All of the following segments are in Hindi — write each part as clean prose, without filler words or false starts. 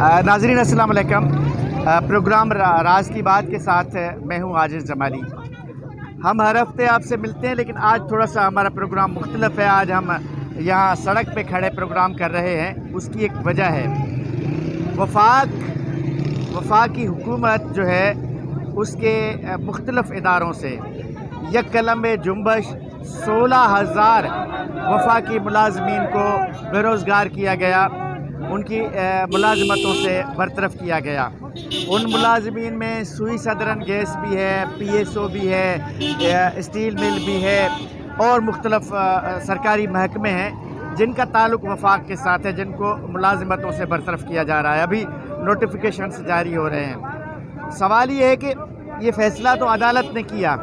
नाज़रीन अस्सलाम वालेकुम। प्रोग्राम राज की बात के साथ मैं हूं आजिज़ जमाली। हम हर हफ्ते आपसे मिलते हैं, लेकिन आज थोड़ा सा हमारा प्रोग्राम मुख्तलिफ है। आज हम यहाँ सड़क पे खड़े प्रोग्राम कर रहे हैं। उसकी एक वजह है, वफाकी हुकूमत जो है उसके मुख्तलिफ इदारों से एक कलम जुम्बश 16,000 वफाकी मुलाजमीन को बेरोज़गार किया गया, उनकी मुलाजमतों से बरतरफ किया गया। उन मुलाजमीन में सुई सदरन गैस भी है, PSO भी है, स्टील मिल भी है और मुख्तलिफ सरकारी महकमे हैं जिनका ताल्लुक़ वफाक के साथ है, जिनको मुलाजमतों से बरतरफ किया जा रहा है। अभी नोटिफिकेशंस जारी हो रहे हैं। सवाल ये है कि ये फ़ैसला तो अदालत ने किया,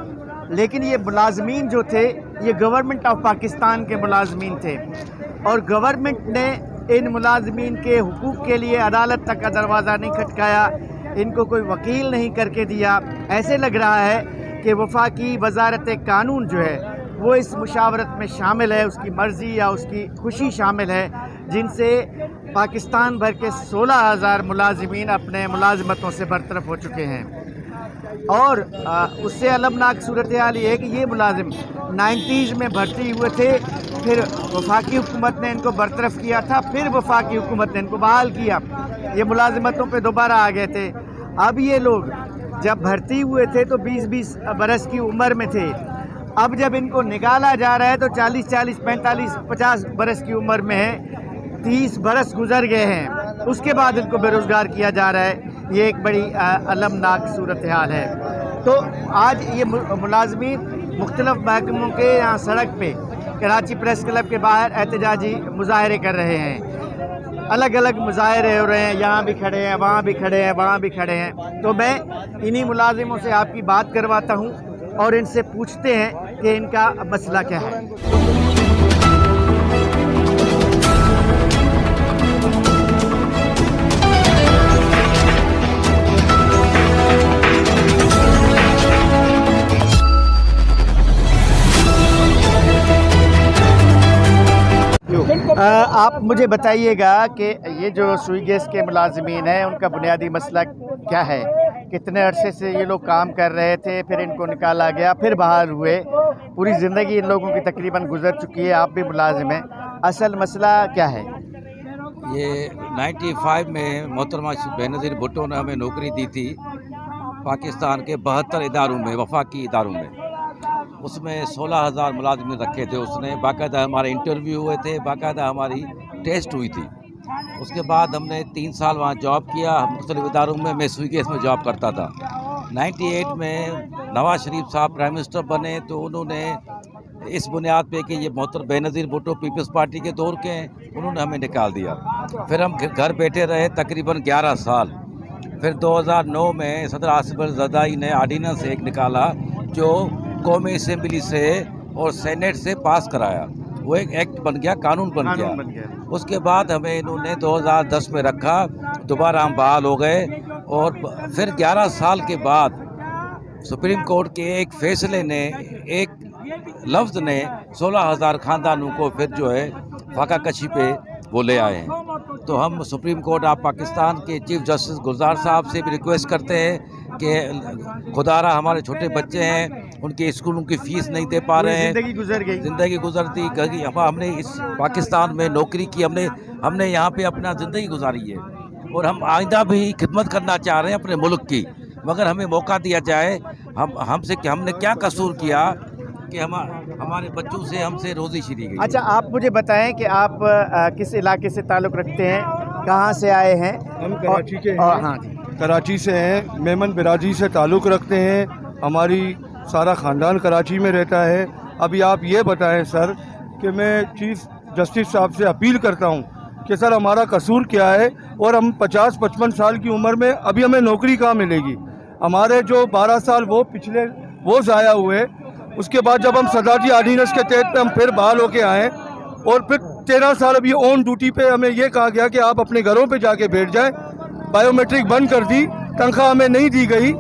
लेकिन ये मुलाजमीन जो थे ये गवर्नमेंट ऑफ पाकिस्तान के मुलाजमीन थे और गवर्नमेंट ने इन मुलाजमीन के हुकूक़ के लिए अदालत तक का दरवाज़ा नहीं खटकाया, इनको कोई वकील नहीं करके दिया। ऐसे लग रहा है कि वफाकी वजारत कानून जो है वो इस मुशावरत में शामिल है, उसकी मर्ज़ी या उसकी खुशी शामिल है, जिनसे पाकिस्तान भर के 16,000 मुलाजमीन अपने मुलाजमतों से बरतरफ हो चुके हैं। और उससे अलमनाक सूरत हाल ये है कि ये मुलाजिम 90s में भर्ती हुए थे, फिर वफाकी हुकूमत ने इनको बरतरफ किया था, फिर वफाकी हुकूमत ने इनको बहाल किया, ये मुलाजिमतों पे दोबारा आ गए थे। अब ये लोग जब भर्ती हुए थे तो 20-20 बरस की उम्र में थे, अब जब इनको निकाला जा रहा है तो 40-40, 45, 50 बरस की उम्र में है। 30 बरस गुजर गए हैं, उसके बाद इनको बेरोज़गार किया जा रहा है। ये एक बड़ी अलमनाक सूरत हाल है। तो आज ये मुलाजमीन मुख्तलिफ महकमों के यहाँ सड़क पे कराची प्रेस क्लब के बाहर एहतजाजी मुजाहरे कर रहे हैं। अलग अलग मुजाहरे हो रहे हैं, यहाँ भी खड़े हैं, वहाँ भी खड़े हैं, वहाँ भी खड़े हैं। तो मैं इन्हीं मुलाजिमों से आपकी बात करवाता हूँ और इनसे पूछते हैं कि इनका मसला क्या है। आप मुझे बताइएगा कि ये जो सुई गैस के मुलाजमीन हैं उनका बुनियादी मसला क्या है? कितने अरसे से ये लोग काम कर रहे थे, फिर इनको निकाला गया, फिर बहाल हुए, पूरी ज़िंदगी इन लोगों की तकरीबन गुजर चुकी है, आप भी मुलाजिम हैं, असल मसला क्या है? ये 95 में मोहतरमा बेनज़ीर भुट्टो ने हमें नौकरी दी थी पाकिस्तान के 72 इदारों में, वफाकी इदारों में। उसमें 16,000 मुलाजमीन रखे थे उसने। बाकायदा हमारे इंटरव्यू हुए थे, बाकायदा हमारी टेस्ट हुई थी। उसके बाद हमने 3 साल वहाँ जॉब किया मुख्तलिफ इदारों में। मैं सुई गैस में जॉब करता था। 98 में नवाज शरीफ साहब प्राइम मिनिस्टर बने तो उन्होंने इस बुनियाद पे कि ये मोहतरम बेनज़ीर भुट्टो पीपल्स पार्टी के दौर के हैं, उन्होंने हमें निकाल दिया। फिर हम घर बैठे रहे तकरीबन 11 साल। फिर 2009 में सदर आसिफ अली ज़रदारी ने आर्डीनेंस एक निकाला जो कौमी असम्बली से और सेनेट से पास कराया। वो एक एक्ट बन गया, कानून बन गया। उसके बाद हमें इन्होंने 2010 में रखा, दोबारा हम बहाल हो गए। और फिर 11 साल के बाद सुप्रीम कोर्ट के एक फैसले ने, एक लफ्ज़ ने 16,000 ख़ानदानों को फिर जो है फाका कशी पे वो ले आए हैं। तो हम सुप्रीम कोर्ट ऑफ पाकिस्तान के चीफ जस्टिस गुलजार साहब से भी रिक्वेस्ट करते हैं कि खुदारा हमारे छोटे बच्चे हैं, उनके स्कूलों की फ़ीस नहीं दे पा रहे हैं, ज़िंदगी गुजरती गई। हमने इस पाकिस्तान में नौकरी की, हमने यहाँ पे अपना ज़िंदगी गुजारी है और हम आइंदा भी खिदमत करना चाह रहे हैं अपने मुल्क की, मगर हमें मौका दिया जाए। हमसे कि हमने क्या कसूर किया कि हमारे बच्चों से हमसे रोज़ी छीनी गई। अच्छा, आप मुझे बताएं कि आप किस इलाके से ताल्लुक़ रखते हैं, कहाँ से आए हैं? हम कराची के हैं। हाँ जी, कराची से हैं। मेमन बिरादरी से ताल्लुक़ रखते हैं। हमारी सारा ख़ानदान कराची में रहता है। अभी आप ये बताएं सर कि मैं चीफ जस्टिस साहब से अपील करता हूँ कि सर हमारा कसूर क्या है और हम 50-55 साल की उम्र में अभी हमें नौकरी कहाँ मिलेगी? हमारे जो 12 साल वो ज़ाया हुए। उसके बाद जब हम सदारती आर्डीनेंस के तहत हम फिर बहाल होके आए और फिर 13 साल अभी ऑन ड्यूटी पे हमें ये कहा गया कि आप अपने घरों पे जाके बैठ जाएं। बायोमेट्रिक बंद कर दी, तनख्वाह हमें नहीं दी गई।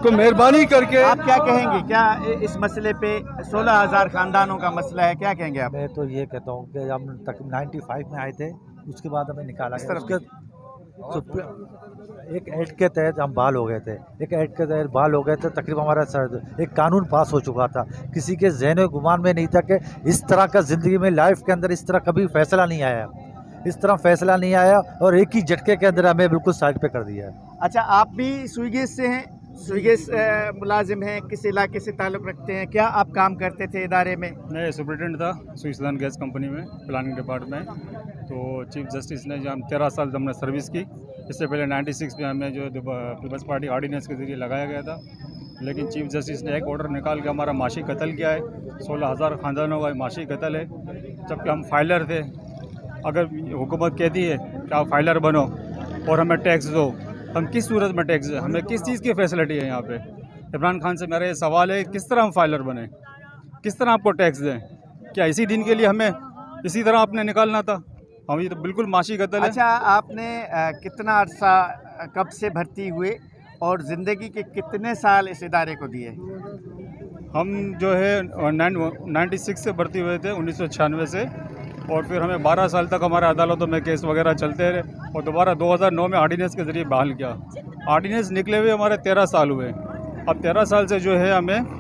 तो मेहरबानी करके आप क्या कहेंगे? क्या इस मसले पे 16,000 ख़ानदानों का मसला है, क्या कहेंगे आप? मैं तो ये कहता हूँ कि हम तक 95 में आए थे, उसके बाद हमें निकाला गया। एक एक्ट के तहत हम बहाल हो गए थे, तकरीबन हमारा एक कानून पास हो चुका था। किसी के ज़हन गुमान में नहीं था कि इस तरह का ज़िंदगी में लाइफ के अंदर इस तरह कभी फैसला नहीं आया, और एक ही झटके के अंदर हमें बिल्कुल साइड पे कर दिया है। अच्छा, आप भी स्विगेस से हैं, स्विगेस मुलाजिम हैं, किस इलाके से ताल्लुक़ रखते हैं? क्या आप काम करते थे इदारे में? मैं सुपरिटेंडेंट था स्विट्ज़रलैंड गैस कंपनी में, प्लानिंग डिपार्टमेंट। तो चीफ जस्टिस ने जब 13 साल हमने सर्विस की, इससे पहले 96 में हमें जो पीपल्स पार्टी ऑर्डिनेंस के ज़रिए लगाया गया था, लेकिन चीफ जस्टिस ने एक ऑर्डर निकाल के हमारा माशी कत्ल किया है। 16,000 ख़ानदानों का माशी कत्ल है, जबकि हम फाइलर थे। अगर हुकूमत कहती है कि आप फाइलर बनो और हमें टैक्स दो, हम किस सूरत में टैक्स दें? हमें किस चीज़ की फैसिलिटी है यहाँ पे? इमरान खान से मेरा ये सवाल है, किस तरह हम फाइलर बने, किस तरह आपको टैक्स दें? क्या इसी दिन के लिए हमें इसी तरह आपने निकालना था? हम ये तो बिल्कुल माशी कत्ल है। अच्छा, आपने कितना अर्सा कब से भर्ती हुए और ज़िंदगी के कितने साल इस इदारे को दिए? हम जो है 96 से भर्ती हुए थे, 1996 से, और फिर हमें 12 साल तक हमारे अदालतों में केस वगैरह चलते रहे, और दोबारा 2009 में ऑर्डिनेंस के ज़रिए बहाल किया। ऑर्डिनेंस निकले हुए हमारे 13 साल हुए। अब 13 साल से जो है हमें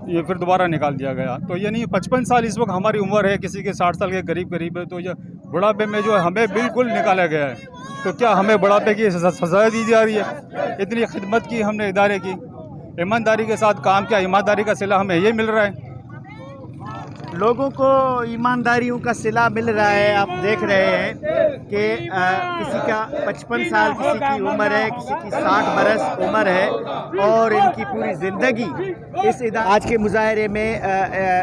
ये फिर दोबारा निकाल दिया गया। तो ये नहीं, 55 साल इस वक्त हमारी उम्र है, किसी के 60 साल के करीब है, तो ये बुढ़ापे में जो है हमें बिल्कुल निकाला गया है। तो क्या हमें बुढ़ापे की सज़ा दी जा रही है? इतनी खिदमत की हमने इदारे की, ईमानदारी के साथ काम किया, ईमानदारी का सिला हमें ये मिल रहा है। लोगों को ईमानदारियों का सिला मिल रहा है। आप देख रहे हैं कि किसी का 55 साल किसी की उम्र है, किसी की 60 बरस उम्र है, और इनकी पूरी ज़िंदगी इस आज के मुजाहरे में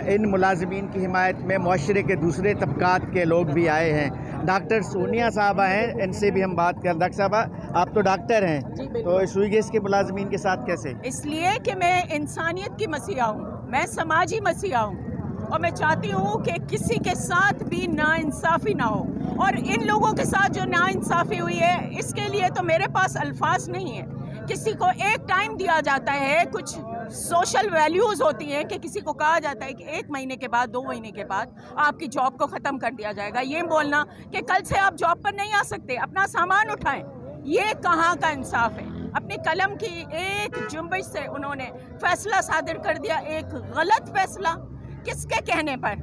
इन मुलाजमीन की हिमायत में मुआशरे के दूसरे तबकात के लोग भी आए हैं। डॉक्टर सोनिया साहबा हैं, इनसे भी हम बात करें। डॉक्टर साहबा, आप तो डॉक्टर हैं, तो स्विगेस के मुलाजमीन के साथ कैसे? इसलिए कि मैं इंसानियत की मसीहा हूँ, मैं समाजी मसीहा हूँ, और मैं चाहती हूँ कि किसी के साथ भी नाइंसाफ़ी ना हो। और इन लोगों के साथ जो नाइंसाफ़ी हुई है, इसके लिए तो मेरे पास अल्फाज नहीं है। किसी को एक टाइम दिया जाता है, कुछ सोशल वैल्यूज़ होती हैं कि किसी को कहा जाता है कि 1 महीने के बाद, 2 महीने के बाद आपकी जॉब को ख़त्म कर दिया जाएगा। ये बोलना कि कल से आप जॉब पर नहीं आ सकते, अपना सामान उठाएं, ये कहाँ का इंसाफ है? अपनी कलम की एक जुम्बिश से उन्होंने फैसला सादिर कर दिया, एक गलत फैसला, किसके कहने पर,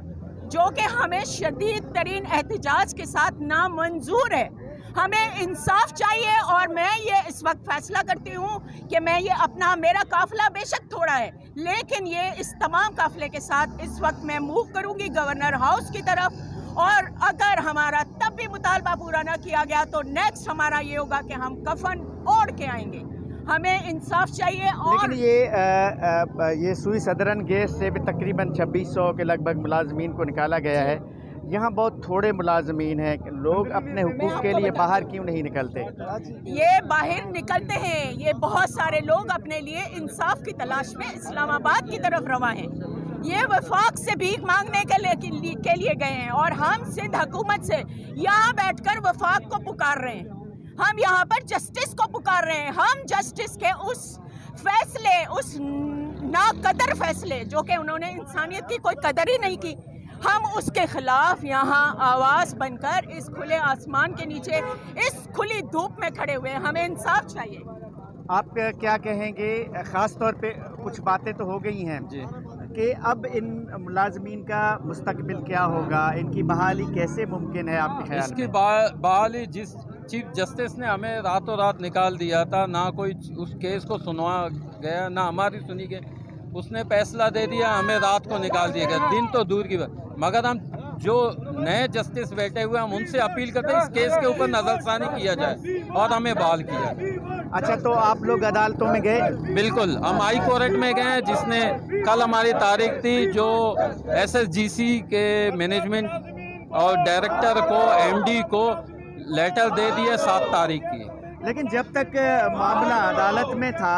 जो कि हमें शदीद तरीन एहतिजाज के साथ नामंजूर है। हमें इंसाफ चाहिए, और मैं ये इस वक्त फैसला करती हूँ कि मैं ये मेरा काफिला बेशक थोड़ा है, लेकिन ये इस तमाम काफिले के साथ इस वक्त मैं मूव करूँगी गवर्नर हाउस की तरफ, और अगर हमारा तब भी मुतालबा पूरा ना किया गया तो नेक्स्ट हमारा ये होगा कि हम कफन ओढ़ के आएंगे। हमें इंसाफ चाहिए। और लेकिन ये सुई सदरन गैस से भी तकरीबन 2600 के लगभग मुलाजमीन को निकाला गया है। यहाँ बहुत थोड़े मुलाजमीन हैं, लोग अपने हुकूक के लिए बाहर क्यों नहीं निकलते? ये बाहर निकलते हैं, ये बहुत सारे लोग अपने लिए इंसाफ की तलाश में इस्लामाबाद की तरफ रवा हैं। ये वफाक से भीख मांगने के लिए गए हैं, और हम सिंध हुकूमत से यहाँ बैठकर वफाक को पुकार रहे हैं। हम यहाँ पर जस्टिस को पुकार रहे हैं। हम जस्टिस के उस फैसले, उस नाकदर फैसले जो कि उन्होंने इंसानियत की कोई कदर ही नहीं की, हम उसके खिलाफ यहाँ आवाज़ बनकर इस खुले आसमान के नीचे, इस खुली धूप में खड़े हुए हैं। हमें इंसाफ चाहिए। आप क्या कहेंगे? ख़ास तौर पे कुछ बातें तो हो गई हैं कि अब इन मुलाजमीन का मुस्तकबिल क्या होगा, इनकी बहाली कैसे मुमकिन है आपके ख्याल में? इसकी बहाली जिस चीफ जस्टिस ने हमें रातों रात निकाल दिया था, ना कोई उस केस को सुनवा गया, ना हमारी सुनी गई, उसने फैसला दे दिया, हमें रात को निकाल दिया गया। दिन तो दूर की बात, मगर हम जो नए जस्टिस बैठे हुए हम उनसे अपील करते हैं इस केस के ऊपर नज़रसानी किया जाए और हमें बहाल किया जाए। अच्छा, तो आप लोग अदालतों में गए? बिल्कुल, हम हाई कोर्ट में गए, जिसने कल हमारी तारीख थी, जो SSGC के मैनेजमेंट और डायरेक्टर को, MD को लेटर दे दिए 7 तारीख की। लेकिन जब तक मामला अदालत में था,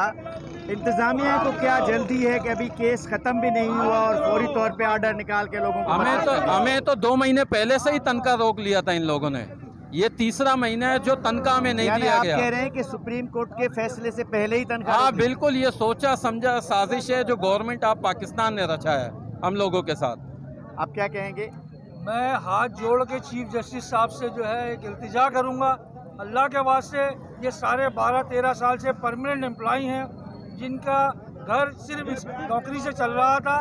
इंतज़ामिया को क्या जल्दी है कि अभी केस ख़त्म भी नहीं हुआ और फौरी तौर पे ऑर्डर निकाल के लोगों को? हमें तो 2 महीने पहले से ही तनख्वाह रोक लिया था इन लोगों ने। ये तीसरा महीना है जो तनख्वाह में नहीं दिया गया। आप कह रहे हैं कि सुप्रीम कोर्ट के फैसले से पहले ही तनख्वाह? हाँ बिल्कुल, ये सोचा समझा साजिश है जो गवर्नमेंट ऑफ पाकिस्तान ने रचा है हम लोगों के साथ। आप क्या कहेंगे? मैं हाथ जोड़ के चीफ जस्टिस साहब से जो है एक इल्तिजा करूंगा अल्लाह के वास्ते ये सारे 12-13 साल से परमानेंट एम्प्लॉई हैं जिनका घर सिर्फ इस नौकरी से चल रहा था।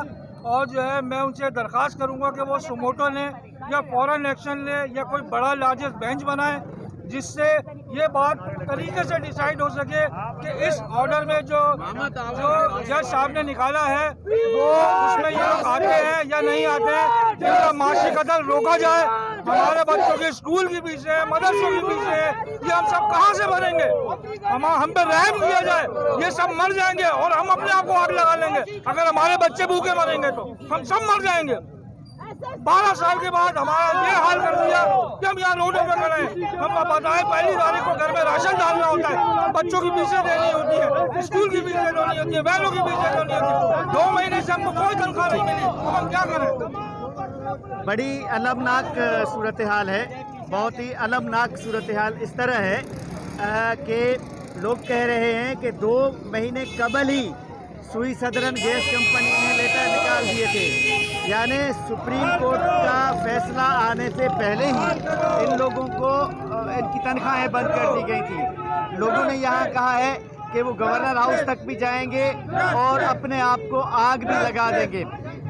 और जो है मैं उनसे दरख्वास्त करूंगा कि वो सुमोटो लें या फॉरेन एक्शन लें या कोई बड़ा लार्जेस्ट बेंच बनाए, जिससे ये बात तरीके से डिसाइड हो सके कि इस ऑर्डर में जो जज साहब ने निकाला है वो उसमें ये लोग आते हैं या नहीं आते, इनका माशी कत्ल रोका जाए। हमारे बच्चों के स्कूल की फीसें, मदरसों की फीसें, ये हम सब कहाँ से भरेंगे? हम पे रहम किया जाए, ये सब मर जाएंगे और हम अपने आप को आग लगा लेंगे। अगर हमारे बच्चे भूखे मरेंगे तो हम सब मर जाएंगे। 12 साल के बाद हमारा ये हाल कर दिया कि हम यहाँ रोडों पे खड़े हैं। हम बताएं, पहली तारीख को घर में राशन डालना होता है, बच्चों की फीसें देनी होती है, स्कूल की फीसें देनी होती है, वैनों की फीसें देनी होती है। 2 महीने से हमको कोई तनख्वाह नहीं मिली, अब हम क्या करें? बड़ी अलमनाक सूरत हाल है, बहुत ही अलमनाक सूरत हाल इस तरह है कि लोग कह रहे हैं कि 2 महीने कबल ही सुई सदरन गैस कंपनी ने लेटर निकाल दिए थे, यानी सुप्रीम कोर्ट का फैसला आने से पहले ही इन लोगों को इनकी तनख्वाहें बंद कर दी गई थी। लोगों ने यहाँ कहा है कि वो गवर्नर हाउस तक भी जाएंगे और अपने आप को आग भी लगा देंगे।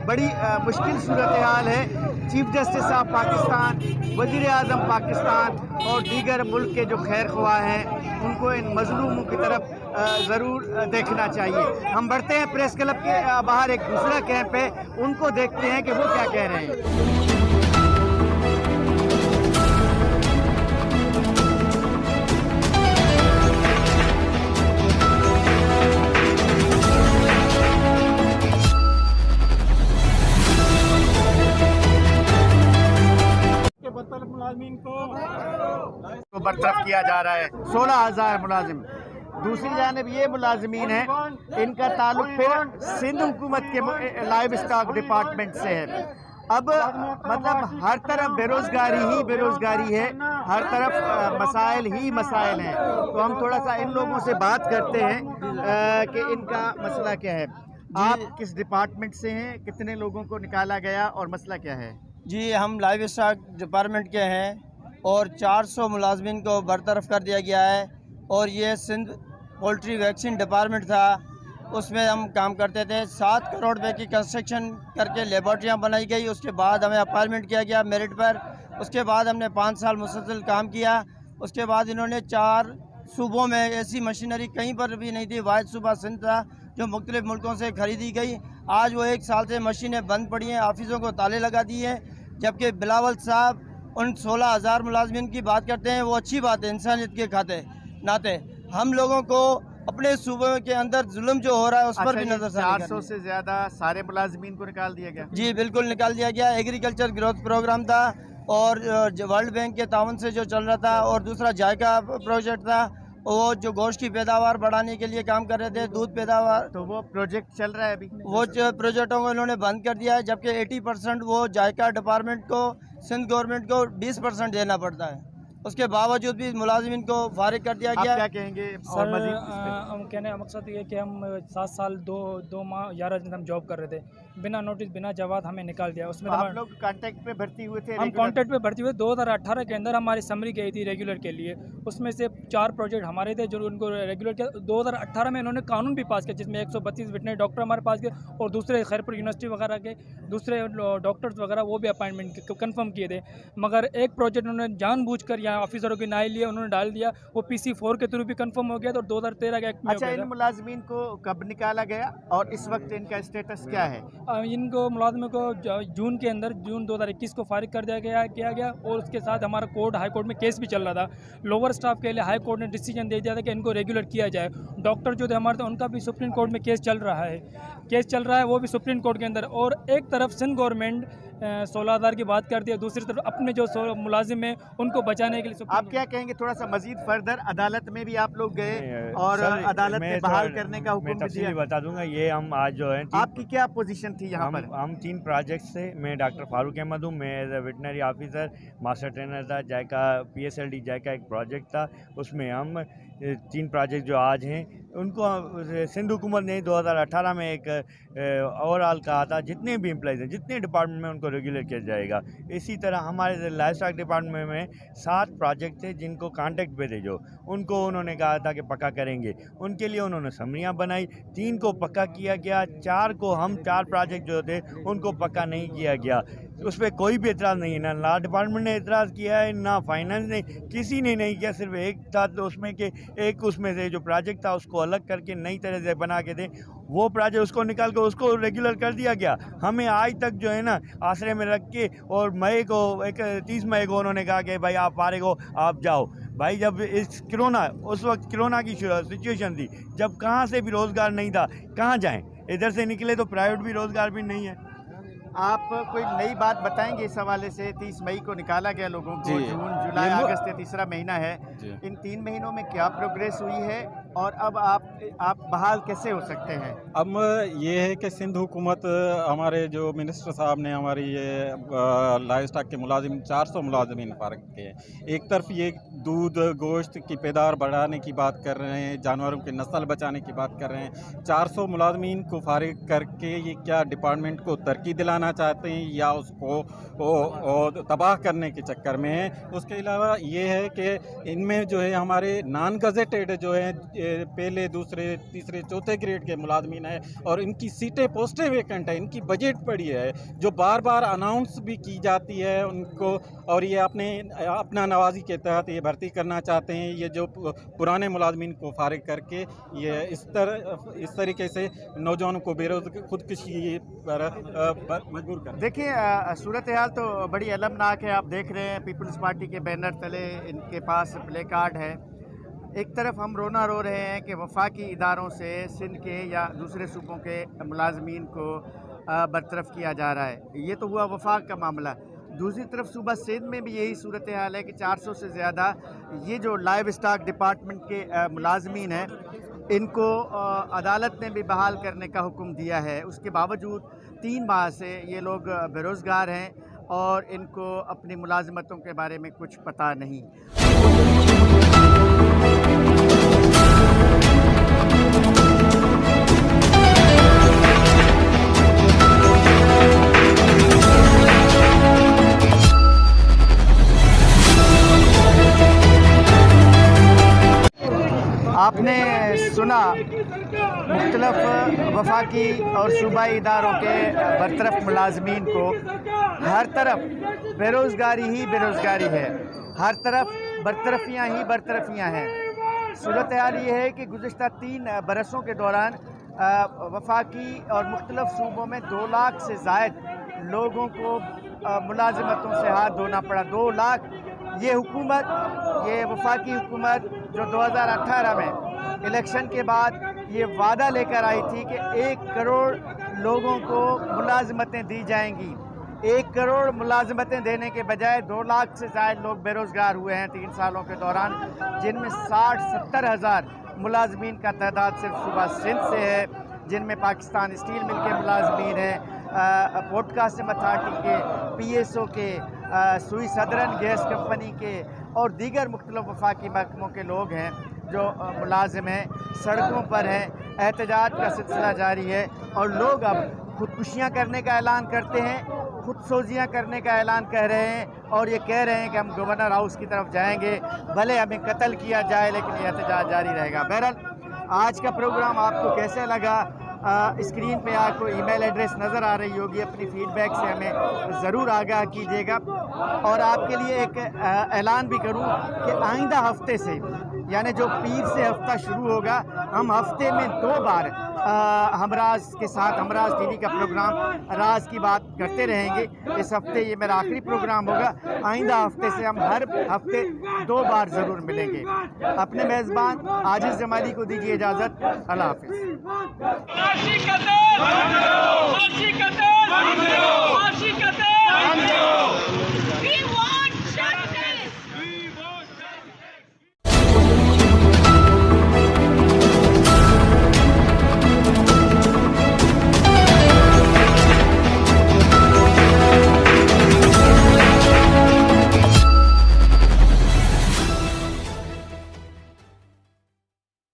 बड़ी मुश्किल सूरत हाल है। चीफ जस्टिस ऑफ पाकिस्तान, वज़ीर आज़म पाकिस्तान और दीगर मुल्क के जो खैर ख्वाह हैं उनको इन मज़लूमों की तरफ ज़रूर देखना चाहिए। हम बढ़ते हैं प्रेस क्लब के बाहर, एक दूसरा कैंप है, उनको देखते हैं कि वो क्या कह रहे हैं। को बरतरफ किया जा रहा है 16,000 मुलाजिम। दूसरी जानब ये मुलाजमीन हैं, इनका ताल्लुक फिर सिंध हुकूमत के लाइव स्टॉक डिपार्टमेंट से है। अब मतलब हर तरफ बेरोज़गारी ही बेरोज़गारी है, हर तरफ मसाइल ही मसाइल हैं। तो हम थोड़ा सा इन लोगों से बात करते हैं कि इनका मसला क्या है। आप किस डिपार्टमेंट से हैं, कितने लोगों को निकाला गया और मसला क्या है? जी, हम लाइव स्टॉक डिपार्टमेंट के हैं और 400 मुलाजमीन को बरतरफ कर दिया गया है। और ये सिंध पोल्ट्री वैक्सीन डिपार्टमेंट था, उसमें हम काम करते थे। 7 करोड़ रुपए की कंस्ट्रक्शन करके लेबॉर्ट्रियाँ बनाई गई। उसके बाद हमें अपॉइंटमेंट किया गया मेरिट पर। उसके बाद हमने 5 साल मुसलसल काम किया। उसके बाद इन्होंने 4 सूबों में ऐसी मशीनरी कहीं पर भी नहीं थी, वाहिद सूबा सिंध था जो मुख्तलिफ मुल्कों से ख़रीदी गई। आज वो 1 साल से मशीनें बंद पड़ी हैं, ऑफिसों को ताले लगा दिए हैं। जबकि बिलावल साहब उन 16,000 मुलाजमीन की बात करते हैं, वो अच्छी बात है इंसानियत के नाते। हम लोगों को अपने सूबे के अंदर जुल्म जो हो रहा है उस पर भी नजर 400 से ज़्यादा सारे मुलाजमीन को निकाल दिया गया। जी बिल्कुल निकाल दिया गया। एग्रीकल्चर ग्रोथ प्रोग्राम था और वर्ल्ड बैंक के तावन से जो चल रहा था, और दूसरा जायका प्रोजेक्ट था, वो जो गोश्त की पैदावार बढ़ाने के लिए काम कर रहे थे, दूध पैदावार। तो वो प्रोजेक्ट चल रहा है अभी? वो प्रोजेक्टों को इन्होंने बंद कर दिया है, जबकि 80% वो जायका डिपार्टमेंट को, सिंध गवर्नमेंट को 20% देना पड़ता है। उसके बावजूद भी मुलाजिमिन को फारिग कर दिया गया। आप क्या कहेंगे? और मजीद हम कहने का मकसद ये है कि हम 7 साल 2 माह 11 दिन हम जॉब कर रहे थे, बिना नोटिस बिना जवाब हमें निकाल दिया। उसमें तो आप लोग कॉन्ट्रैक्ट पे भर्ती हुए थे? हम कॉन्ट्रैक्ट पे भर्ती हुए। 2018 के अंदर हमारी समरी गई थी रेगुलर के लिए, उसमें से 4 प्रोजेक्ट हमारे थे जो उनको रेगुलर किया। 2018 में इन्होंने कानून भी पास किया जिसमें 132 वेटनरी डॉक्टर हमारे पास गए और दूसरे खैरपुर यूनिवर्सिटी वगैरह के दूसरे डॉक्टर्स वगैरह वो भी अपॉइंटमेंट कन्फर्म किए थे। मगर एक प्रोजेक्ट उन्होंने जानबूझकर यहाँ ऑफिसरों की नाई लिए, उन्होंने डाल दिया, वो PC4 के थ्रू भी कंफर्म हो गया तो 2013 के एक्ट में। अच्छा, इन मुलाजमीन को कब निकाला गया और इस वक्त इनका स्टेटस क्या है? इनको मुलाजमों को जून के अंदर, जून 2021 को फारिग कर दिया गया और उसके साथ हमारा कोर्ट हाई कोर्ट में केस भी चल रहा था। लोअर स्टाफ के लिए हाई कोर्ट ने डिसीजन दे दिया था कि इनको रेगुलर किया जाए। डॉक्टर जो थे हमारे, उनका भी सुप्रीम कोर्ट में केस चल रहा है, वो भी सुप्रीम कोर्ट के अंदर। और एक तरफ सिंध गवर्नमेंट 16,000 की बात करती है, दूसरी तरफ अपने जो मुलाजिम हैं उनको बचाने के लिए। आप क्या कहेंगे? थोड़ा सा मजीद फर्दर अदालत में भी आप लोग गए और अदालत में बहाल करने का हुक्म भी दिया। बता दूंगा, ये हम आज जो है आपकी क्या पोजीशन थी यहाँ पर? हम 3 प्रोजेक्ट से, मैं डॉक्टर फारूक अहमद हूँ, मैं as a veterinary officer master trainer था। जायका PSLD जायका एक प्रोजेक्ट था, उसमें हम 3 प्रोजेक्ट जो आज हैं उनको सिंध हुकूमत ने 2018 में एक ओवरऑल कहा था जितने भी एम्प्लॉइज़ हैं जितने डिपार्टमेंट में उनको रेगुलर किया जाएगा। इसी तरह हमारे लाइफ स्टॉक डिपार्टमेंट में 7 प्रोजेक्ट थे जिनको कॉन्ट्रैक्ट पे थे, जो उनको उन्होंने कहा था कि पक्का करेंगे। उनके लिए उन्होंने समरियाँ बनाई, 3 को पक्का किया गया, 4 को हम 4 प्रोजेक्ट जो थे उनको पक्का नहीं किया गया। उस पर कोई भी एतराज़ नहीं है, ना लॉ डिपार्टमेंट ने एतराज़ किया है, ना फाइनेंस ने, किसी ने नहीं किया। सिर्फ एक था तो उसमें के एक उसमें से जो प्रोजेक्ट था उसको अलग करके नई तरह से बना के थे, वो प्रोजेक्ट उसको निकाल कर उसको रेगुलर कर दिया गया। हमें आज तक जो है ना आश्रय में रख के, और मई को 30 मई को उन्होंने कहा कि भाई आप फारिग हो, आप जाओ। भाई जब इस कोरोना, उस वक्त कोरोना की सिचुएशन थी, जब कहाँ से भी रोज़गार नहीं था, कहाँ जाएं? इधर से निकले तो प्राइवेट भी रोज़गार भी नहीं है। आप कोई नई बात बताएंगे इस हवाले से? 30 मई को निकाला गया लोगों को, जून जुलाई अगस्त ये तीसरा महीना है, इन 3 महीनों में क्या प्रोग्रेस हुई है और अब आप बहाल कैसे हो सकते हैं? अब ये है कि सिंध हुकूमत, हमारे जो मिनिस्टर साहब ने हमारी ये लाइफ स्टॉक के मुलाजिम 400 मुलाजिमीन फारिग किए। एक तरफ ये दूध गोश्त की पैदावार बढ़ाने की बात कर रहे हैं, जानवरों की नस्ल बचाने की बात कर रहे हैं। 400 मुलाजिमीन को फारिग करके ये क्या डिपार्टमेंट को तरक्की दिलाना चाहते हैं या उसको तबाह करने के चक्कर में है? उसके अलावा ये है कि इनमें जो है हमारे नॉन गजेटेड जो है पहले दूसरे तीसरे चौथे ग्रेड के मुलाजमीन है और इनकी सीटें पोस्टें वेकेंट है, इनकी बजट पड़ी है जो बार बार अनाउंस भी की जाती है उनको, और ये अपना नवाजी के तहत ये भर्ती करना चाहते हैं। ये जो पुराने मुलाजमीन को फारिग करके ये इस तरीके से नौजवानों को बेरोजगार खुदकुशी पर मजबूर कर। देखिए सूरत हाल तो बड़ी अलमनाक है। आप देख रहे हैं पीपल्स पार्टी के बैनर तले इनके पास प्ले कार्ड है। एक तरफ हम रोना रो रहे हैं कि वफाकी इदारों से सिंध के या दूसरे सूबों के मुलाजमीन को बरतरफ किया जा रहा है, ये तो हुआ वफाक का मामला। दूसरी तरफ सूबा सिंध में भी यही सूरत हाल है कि 400 से ज़्यादा ये जो लाइव स्टॉक डिपार्टमेंट के मुलाजमीन हैं इनको अदालत ने भी बहाल करने का हुक्म दिया है। उसके बावजूद 3 माह से ये लोग बेरोज़गार हैं और इनको अपनी मुलाजमतों के बारे में कुछ पता नहीं। आपने सुना मुख्तलिफ वफाकी और सूबाई इदारों के बरतरफ मुलाजमीन को हर तरफ बेरोज़गारी ही बेरोज़गारी है, हर तरफ बरतरफियाँ ही बरतरफियाँ हैं। सूरत हाल ये है कि गुज़िश्ता 3 बरसों के दौरान वफाकी और मुख्तलिफ सूबों में 2 लाख से ज़ायद लोगों को मुलाजमतों से हाथ धोना पड़ा। 2 लाख। ये हुकूमत, ये वफाकी हुकूमत जो 2018 में इलेक्शन के बाद ये वादा लेकर आई थी कि 1 करोड़ लोगों को मुलाजमतें दी जाएंगी, 1 करोड़ मुलाजमतें देने के बजाय 2 लाख से ज़्यादा लोग बेरोज़गार हुए हैं 3 सालों के दौरान, जिनमें 60-70 हज़ार मुलाजमीन का तादाद सिर्फ सूबा सिंध से है, जिनमें पाकिस्तान स्टील मिल के मुलाजमीन हैं, पोर्ट कासिम अथॉरिटी के, PSO के, सुई सदरन गैस कंपनी के और दीगर मुख्तलिफ वफाकी महकमों के लोग हैं जो मुलाजिम हैं, सड़कों पर हैं। एहतजाज का सिलसिला जारी है और लोग अब खुदकुशियाँ करने का ऐलान करते हैं, खुदसोजियाँ करने का ऐलान कर रहे हैं और ये कह रहे हैं कि हम गवर्नर हाउस की तरफ जाएंगे, भले हमें कत्ल किया जाए लेकिन ये एहतजाज जारी रहेगा। बहरहाल आज का प्रोग्राम आपको कैसे लगा? स्क्रीन पे आपको ईमेल एड्रेस नज़र आ रही होगी, अपनी फीडबैक से हमें ज़रूर आगाह कीजिएगा। और आपके लिए एक ऐलान भी करूं कि आइंदा हफ्ते से, यानी जो पीर से हफ्ता शुरू होगा, हम हफ्ते में 2 बार हमराज के साथ, हमराज टीवी का प्रोग्राम राज की बात करते रहेंगे। इस हफ्ते ये मेरा आखिरी प्रोग्राम होगा। आइंदा हफ्ते से हम हर हफ्ते 2 बार ज़रूर मिलेंगे। अपने मेज़बान आजिज़ जमाली को दीजिए इजाज़त। अल्लाह हाफ़िज़।